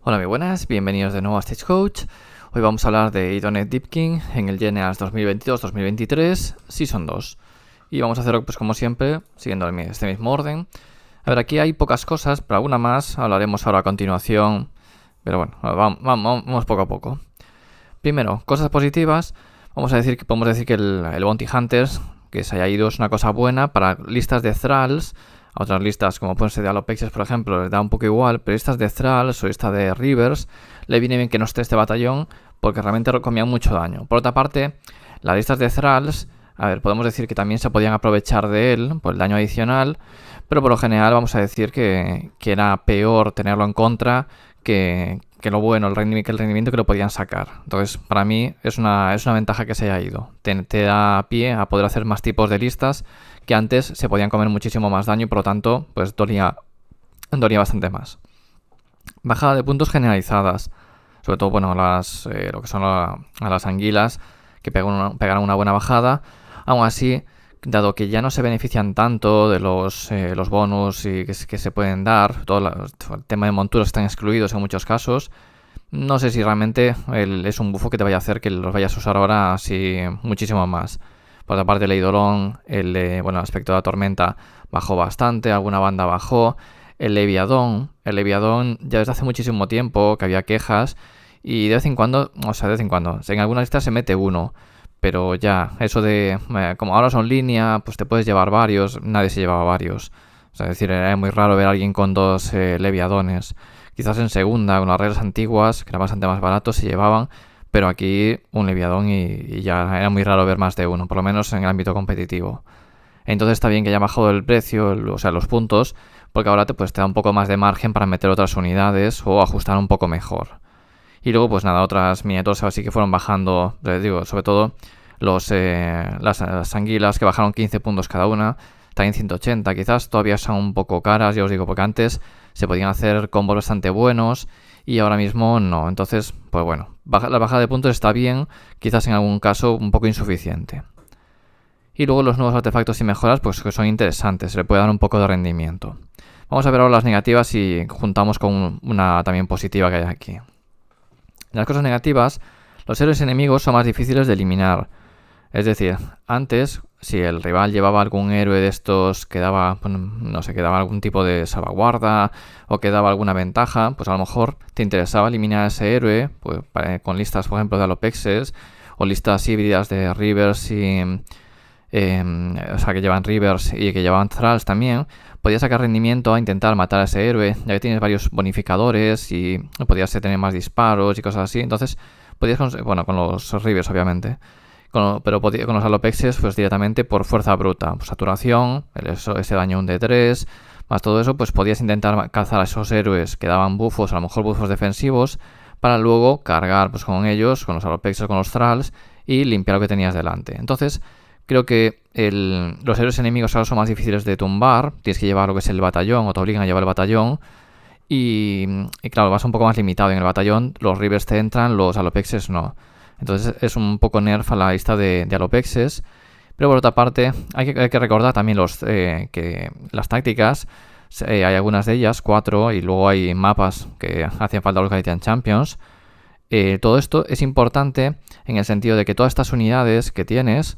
Hola, muy buenas, bienvenidos de nuevo a Stagecoach. Hoy vamos a hablar de Idonet Deep King en el Generals 2022-2023 Season 2. Y vamos a hacerlo pues como siempre, siguiendo este mismo orden. A ver, aquí hay pocas cosas, pero alguna más hablaremos ahora a continuación. Pero bueno, vamos poco a poco. Primero, cosas positivas. Podemos decir que el Bounty Hunters, que se haya ido, es una cosa buena para listas de Thralls. A otras listas, como pueden ser de Alopexes, por ejemplo, les da un poco igual, pero listas de Thralls o esta de Rivers, le viene bien que no esté este batallón, porque realmente comían mucho daño. Por otra parte, las listas de Thralls, a ver, podemos decir que también se podían aprovechar de él por el daño adicional, pero por lo general vamos a decir que era peor tenerlo en contra que lo bueno, el rendimiento que lo podían sacar. Entonces, para mí es una ventaja que se haya ido. Te da pie a poder hacer más tipos de listas que antes se podían comer muchísimo más daño y por lo tanto, pues dolía bastante más. Bajada de puntos generalizadas. Sobre todo, bueno, lo que son a las anguilas, que pegaron una buena bajada. Aún así, dado que ya no se benefician tanto de los bonus y que se pueden dar, todo el tema de monturas están excluidos en muchos casos, no sé si realmente es un bufo que te vaya a hacer que los vayas a usar ahora así muchísimo más. Por otra parte, el Eidolon, el aspecto de la tormenta bajó bastante, alguna banda bajó. El Leviadón ya desde hace muchísimo tiempo que había quejas y de vez en cuando, en algunas listas se mete uno. Pero ya, eso de, como ahora son línea, pues te puedes llevar varios, nadie se llevaba varios. O sea, es decir, era muy raro ver a alguien con dos Leviadones. Quizás en segunda, con las reglas antiguas, que eran bastante más baratos, se llevaban, pero aquí un Leviadón y ya era muy raro ver más de uno, por lo menos en el ámbito competitivo. Entonces está bien que haya bajado el precio, los puntos, porque ahora te da un poco más de margen para meter otras unidades o ajustar un poco mejor. Y luego, pues nada, otras miniaturas así que fueron bajando, les digo, sobre todo las anguilas que bajaron 15 puntos cada una, también 180, quizás todavía son un poco caras, ya os digo, porque antes se podían hacer combos bastante buenos y ahora mismo no. Entonces, pues bueno, la bajada de puntos está bien, quizás en algún caso un poco insuficiente. Y luego los nuevos artefactos y mejoras, pues que son interesantes, se le puede dar un poco de rendimiento. Vamos a ver ahora las negativas y juntamos con una también positiva que hay aquí. Las cosas negativas, los héroes enemigos son más difíciles de eliminar. Es decir, antes, si el rival llevaba algún héroe de estos que daba, que daba algún tipo de salvaguarda o que daba alguna ventaja, pues a lo mejor te interesaba eliminar a ese héroe pues, con listas, por ejemplo, de Alopexes o listas híbridas de Rivers y... que llevan Rivers y que llevan Thralls también, podías sacar rendimiento a intentar matar a ese héroe, ya que tienes varios bonificadores y podías tener más disparos y cosas así. Entonces, podías con los Rivers, obviamente. Pero con los Alopexes, pues directamente por fuerza bruta, pues, saturación, ese daño 1 de 3, más todo eso, pues podías intentar cazar a esos héroes que daban buffos, a lo mejor buffos defensivos, para luego cargar pues con ellos, con los Alopexes, con los Thralls, y limpiar lo que tenías delante. Entonces, creo que los héroes enemigos ahora son más difíciles de tumbar. Tienes que llevar lo que es el batallón, o te obligan a llevar el batallón. Y claro, vas un poco más limitado. En el batallón los Rivers te entran, los Alopexes no. Entonces es un poco nerf a la lista de Alopexes. Pero por otra parte, hay que recordar también que las tácticas, hay algunas de ellas, 4, y luego hay mapas que hacían falta los Galician Champions. Todo esto es importante en el sentido de que todas estas unidades que tienes...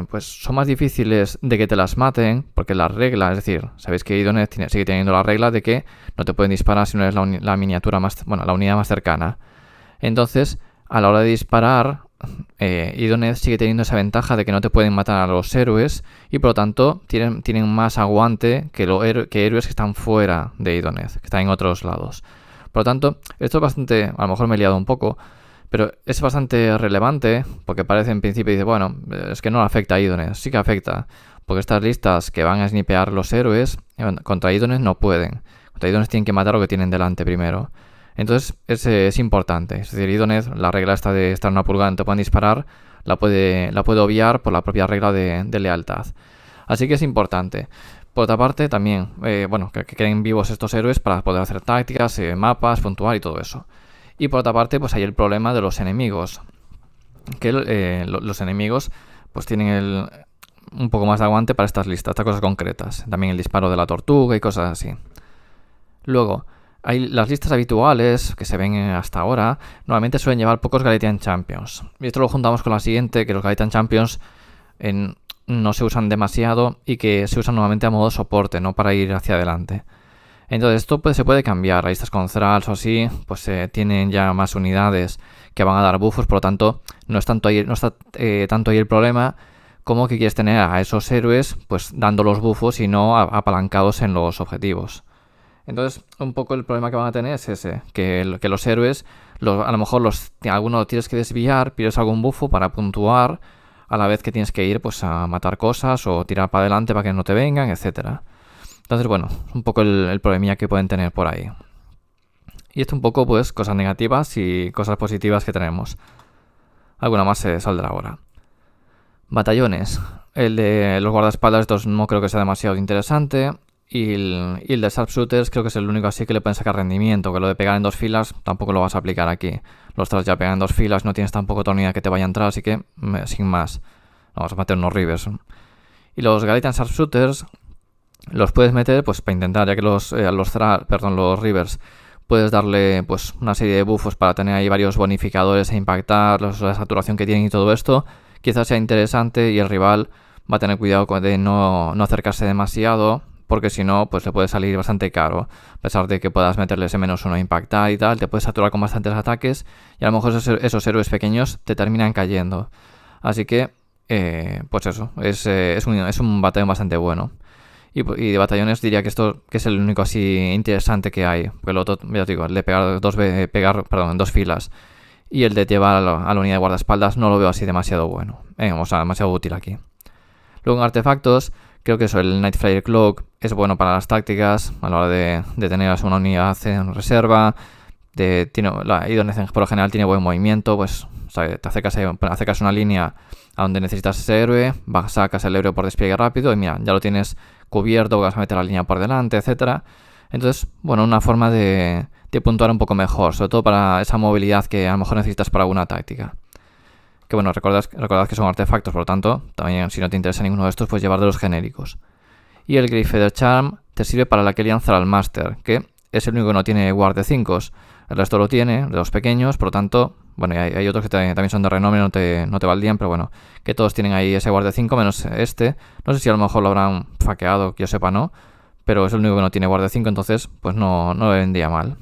pues son más difíciles de que te las maten, porque la regla, es decir, sabéis que Idonet sigue teniendo la regla de que no te pueden disparar si no eres la miniatura la unidad más cercana. Entonces, a la hora de disparar, Idonet sigue teniendo esa ventaja de que no te pueden matar a los héroes y por lo tanto tienen más aguante que héroes que están fuera de Idonet, que están en otros lados. Por lo tanto, esto es bastante, a lo mejor me he liado un poco, pero es bastante relevante porque parece en principio y dice, bueno, es que no afecta a Idonet. Sí que afecta, porque estas listas que van a snipear los héroes contra Idonet no pueden. Contra Idonet tienen que matar lo que tienen delante primero. Entonces es importante. Es decir, Idonet, la regla esta de estar en una pulgada y no te pueden disparar, la puede obviar por la propia regla de lealtad. Así que es importante. Por otra parte, también, que queden vivos estos héroes para poder hacer tácticas, mapas, puntuar y todo eso. Y por otra parte, pues hay el problema de los enemigos. Que los enemigos pues tienen un poco más de aguante para estas listas, estas cosas concretas. También el disparo de la tortuga y cosas así. Luego, Las listas habituales que se ven hasta ahora normalmente suelen llevar pocos Galatian Champions. Y esto lo juntamos con la siguiente, que los Galatian Champions no se usan demasiado y que se usan normalmente a modo soporte, no para ir hacia adelante. Entonces esto se puede cambiar. Listas con Thralls o así, pues tienen ya más unidades que van a dar buffos, por lo tanto no está tanto ahí el problema como que quieres tener a esos héroes pues dando los buffos y no apalancados en los objetivos. Entonces, un poco el problema que van a tener es ese, que los héroes, a lo mejor algunos tienes que desviar, pides algún buffo para puntuar, a la vez que tienes que ir pues a matar cosas o tirar para adelante para que no te vengan, etcétera. Entonces, bueno, un poco el problemilla que pueden tener por ahí. Y esto un poco, pues, cosas negativas y cosas positivas que tenemos. Alguna más se saldrá ahora. Batallones. El de los guardaespaldas, estos no creo que sea demasiado interesante. Y el de Sharpshooters creo que es el único así que le pueden sacar rendimiento, que lo de pegar en 2 filas tampoco lo vas a aplicar aquí. Los Thralls ya pegan en 2 filas, no tienes tampoco otra unidad que te vaya a entrar, así que sin más. Vamos a meter unos Reavers. Y los Galatian Sharpshooters los puedes meter pues para intentar, ya que los Reavers puedes darle pues una serie de buffos para tener ahí varios bonificadores e impactar, la saturación que tienen y todo esto. Quizás sea interesante y el rival va a tener cuidado de no acercarse demasiado, porque si no, pues le puede salir bastante caro. A pesar de que puedas meterle ese -1 impactar y tal, te puedes saturar con bastantes ataques y a lo mejor esos héroes pequeños te terminan cayendo. Así que, pues eso, es un batallón bastante bueno. Y de batallones diría que esto que es el único así interesante que hay. Porque el otro, ya te digo, el de pegar en 2 filas y el de llevar a la unidad de guardaespaldas no lo veo así demasiado bueno. Demasiado útil aquí. Luego en artefactos, creo que eso, el Nightflyer Cloak es bueno para las tácticas, a la hora de tener una unidad en reserva. La Idoneth por lo general tiene buen movimiento, pues te acercas una línea a donde necesitas ese héroe, sacas el héroe por despliegue rápido y mira, ya lo tienes cubierto, vas a meter la línea por delante, etcétera. Entonces, bueno, una forma de puntuar un poco mejor, sobre todo para esa movilidad que a lo mejor necesitas para alguna táctica. Que bueno, recordad que son artefactos, por lo tanto, también si no te interesa ninguno de estos, puedes llevar de los genéricos. Y el Grey Feather Charm te sirve para la Kellyan Thrall Master, que es el único que no tiene guard de 5. El resto lo tiene, de los pequeños, por lo tanto, bueno, y hay otros que también son de renombre, no te valdrían, pero bueno, que todos tienen ahí ese guard de 5, menos este. No sé si a lo mejor lo habrán faqueado, que yo sepa no, pero es el único que no tiene guard de 5, entonces pues no me vendría mal.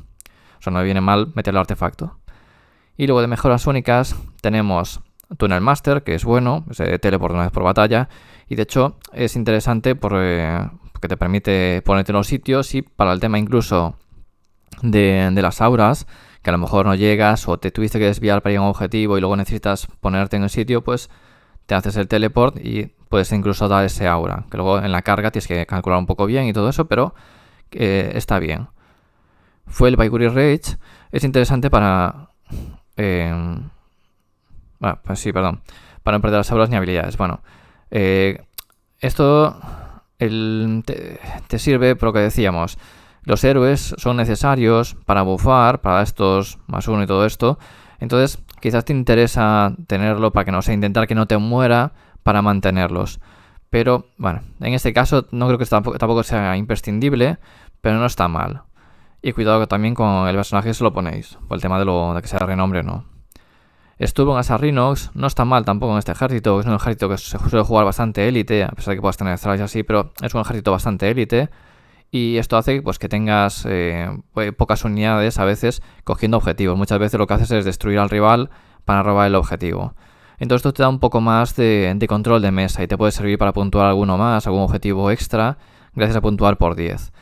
O sea, no me viene mal meterle artefacto. Y luego de mejoras únicas tenemos Tunnel Master, que es bueno, se teleport una vez por batalla, y de hecho es interesante porque te permite ponerte en los sitios y para el tema incluso de las auras, que a lo mejor no llegas o te tuviste que desviar para ir a un objetivo y luego necesitas ponerte en el sitio, pues te haces el teleport y puedes incluso dar ese aura, que luego en la carga tienes que calcular un poco bien y todo eso, pero está bien. Fue el Valkyrie Rage, es interesante para... para no perder las auras ni habilidades. Bueno, esto te sirve por lo que decíamos. Los héroes son necesarios para buffar, para estos +1 y todo esto. Entonces, quizás te interesa tenerlo para que no sea intentar que no te muera para mantenerlos. Pero, bueno, en este caso no creo que tampoco sea imprescindible, pero no está mal. Y cuidado también con el personaje si lo ponéis, por el tema de que sea renombre o no. Estuvo en Asarinox, no está mal tampoco en este ejército, es un ejército que se suele jugar bastante élite, a pesar de que puedas tener Thralls así, pero es un ejército bastante élite. Y esto hace pues, que tengas pocas unidades a veces cogiendo objetivos. Muchas veces lo que haces es destruir al rival para robar el objetivo. Entonces esto te da un poco más de control de mesa y te puede servir para puntuar alguno más, algún objetivo extra, gracias a puntuar por 10.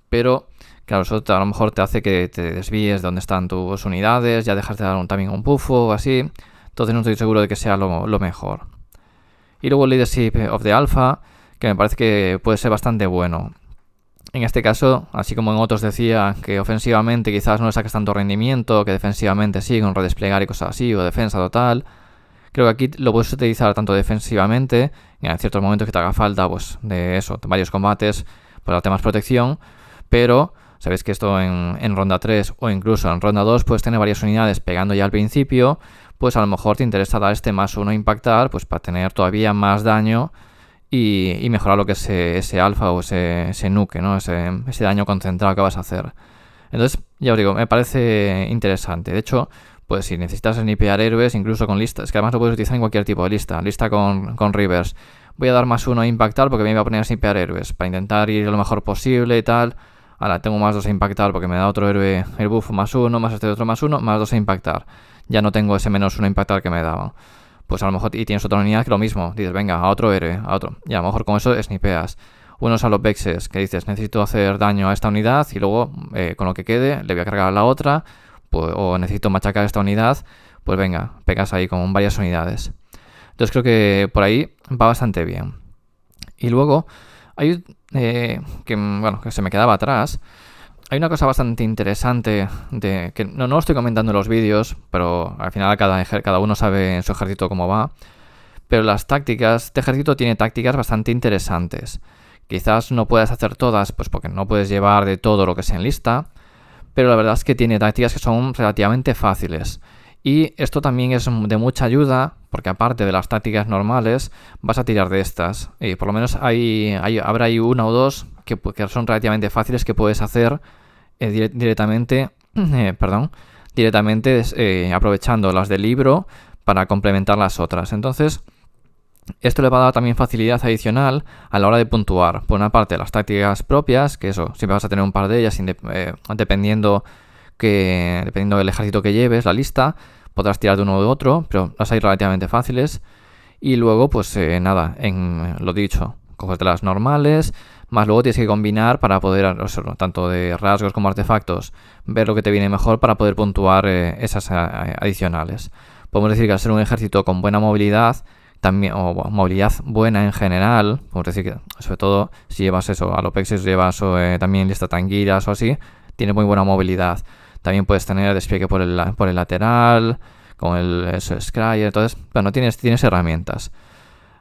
Pero, claro, eso a lo mejor te hace que te desvíes de donde están tus unidades, ya dejas de dar también un buffo o así. Entonces no estoy seguro de que sea lo mejor. Y luego el Leadership of the Alpha, que me parece que puede ser bastante bueno. En este caso, así como en otros decía que ofensivamente quizás no le sacas tanto rendimiento, que defensivamente sí, con redesplegar y cosas así, o defensa total, creo que aquí lo puedes utilizar tanto defensivamente, en ciertos momentos que te haga falta, pues de eso, varios combates, para darte más protección, pero sabéis que esto en ronda 3 o incluso en ronda 2 puedes tener varias unidades pegando ya al principio, pues a lo mejor te interesa dar este +1 impactar, pues para tener todavía más daño y mejorar lo que es ese alfa o ese nuke, ¿no? Ese daño concentrado que vas a hacer. Entonces, ya os digo, me parece interesante. De hecho, pues si necesitas snipear héroes, incluso con listas, es que además lo puedes utilizar en cualquier tipo de lista. Lista con Rivers. Voy a dar +1 a impactar porque me iba a poner a snipear héroes, para intentar ir lo mejor posible y tal. Ahora tengo +2 a impactar porque me da otro héroe el buff +1, más este otro +1, +2 a impactar. Ya no tengo ese -1 a impactar que me daba. Pues a lo mejor, y tienes otra unidad que lo mismo. Dices, venga, a otro héroe, a otro. Y a lo mejor con eso snipeas. Unos a los vexes, que dices, necesito hacer daño a esta unidad y luego con lo que quede le voy a cargar a la otra. Pues, o necesito machacar esta unidad, pues venga, pegas ahí con varias unidades. Entonces creo que por ahí va bastante bien. Y luego hay que se me quedaba atrás. Hay una cosa bastante interesante que no lo estoy comentando en los vídeos, pero al final cada uno sabe en su ejército cómo va. Pero las tácticas, este ejército tiene tácticas bastante interesantes. Quizás no puedas hacer todas, pues porque no puedes llevar de todo lo que sea en lista, pero la verdad es que tiene tácticas que son relativamente fáciles. Y esto también es de mucha ayuda, porque aparte de las tácticas normales, vas a tirar de estas. Y por lo menos habrá ahí una o dos que son relativamente fáciles que puedes hacer directamente aprovechando las del libro para complementar las otras. Entonces, esto le va a dar también facilidad adicional a la hora de puntuar. Por una parte, las tácticas propias, que eso, siempre vas a tener un par de ellas, dependiendo del ejército que lleves, la lista, podrás tirar de uno u otro, pero las hay relativamente fáciles. Y luego, pues nada, en lo dicho, coges de las normales, más luego tienes que combinar para poder, tanto de rasgos como artefactos, ver lo que te viene mejor para poder puntuar esas adicionales. Podemos decir que al ser un ejército con buena movilidad, también, o movilidad buena en general, podemos decir que sobre todo si llevas eso, a los pexes llevas también lista tanguiras o así, tiene muy buena movilidad. También puedes tener despliegue por el lateral, con el Scryer, entonces, bueno, tienes herramientas.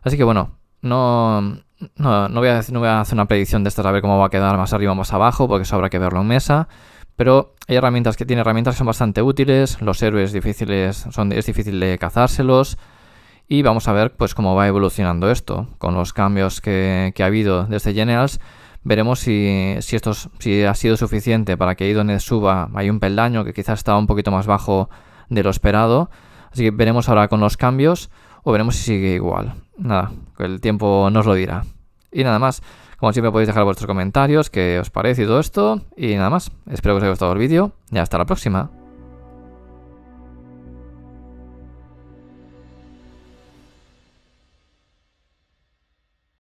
Así que bueno, no voy a hacer una predicción de estas a ver cómo va a quedar más arriba o más abajo, porque eso habrá que verlo en mesa. Pero hay herramientas que son bastante útiles, los héroes difíciles es difícil de cazárselos. Y vamos a ver pues cómo va evolucionando esto. Con los cambios que ha habido desde Generals, veremos si ha sido suficiente para que Idoneth suba. Hay un peldaño que quizás estaba un poquito más bajo de lo esperado. Así que veremos ahora con los cambios o veremos si sigue igual. Nada, el tiempo nos lo dirá. Y nada más. Como siempre podéis dejar vuestros comentarios, qué os parece y todo esto. Y nada más. Espero que os haya gustado el vídeo y hasta la próxima.